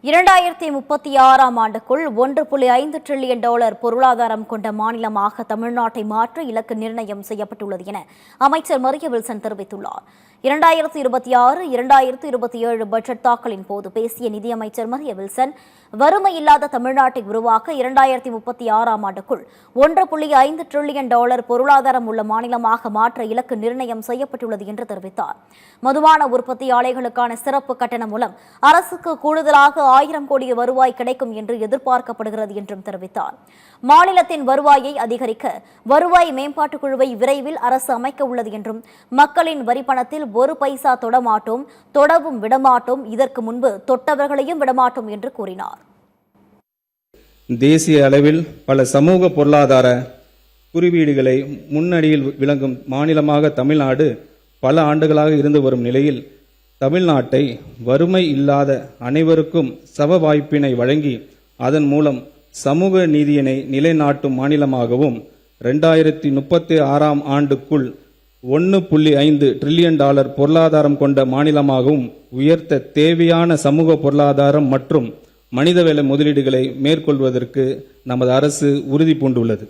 2036ஆம் ஆண்டுக்குள் $1.5 டிரில்லியன் பொருளாதாரம் கொண்ட மாநிலமாக தமிழ்நாட்டை மாற்ற இலக்கு நிர்ணயம் செய்யப்பட்டுள்ளது என அமைச்சர் மரிய வில்சன் தெரிவித்துள்ளார். 2026-2027 பட்ஜெட் தாக்கலின் போது பேசிய நிதியமைச்சர் மரிய வில்சன், வறுமை இல்லாத தமிழ்நாட்டை உருவாக்க 2036ஆம் ஆண்டுக்குள் $1.5 டிரில்லியன் பொருளாதாரம் உள்ள மாநிலமாக மாற்ற இலக்கு நிர்ணயம் செய்யப்பட்டுள்ளது என்று தெரிவித்தார். மதுபான உற்பத்தி ஆலைகளுக்கான சிறப்பு கட்டணம் மூலம் அரசுக்கு கூடுதலாக 1000 கோடி வருவாய் கிடைக்கும் என்று எதிர்பார்க்கப்படுகிறது என்றும் தெரிவித்தார். மாநிலத்தின் வருவாயை அதிகரிக்க வருவாய் மேம்பாட்டுக் குழுவை விரைவில் அரசு அமைக்க உள்ளது என்றும், மக்களின் வரிப்பணத்தில் ஒரு பைசா தொடமாட்டோம், தொடவும் விடமாட்டோம், இதற்கு முன்பு தொட்டவர்களையும் விடமாட்டோம் என்று கூறினார். தேசிய அளவில் பல சமூக பொருளாதார குறியீடுகளை முன்னணியில் விளங்கும் மாநிலமாக தமிழ்நாடு பல ஆண்டுகளாக இருந்து வரும் நிலையில், தமிழ்நாட்டை வறுமை இல்லாத அனைவருக்கும் சம வாய்ப்பினை வழங்கி அதன் மூலம் சமூக நீதியினை நிலைநாட்டும் மாநிலமாகவும் 2036ஆம் ஆண்டுக்குள் $1.5 டிரில்லியன் பொருளாதாரம் கொண்ட மாநிலமாகவும் உயர்த்த தேவையான சமூக பொருளாதாரம் மற்றும் மனிதவள முதலீடுகளை மேற்கொள்வதற்கு நமது அரசு உறுதி பூண்டுள்ளது.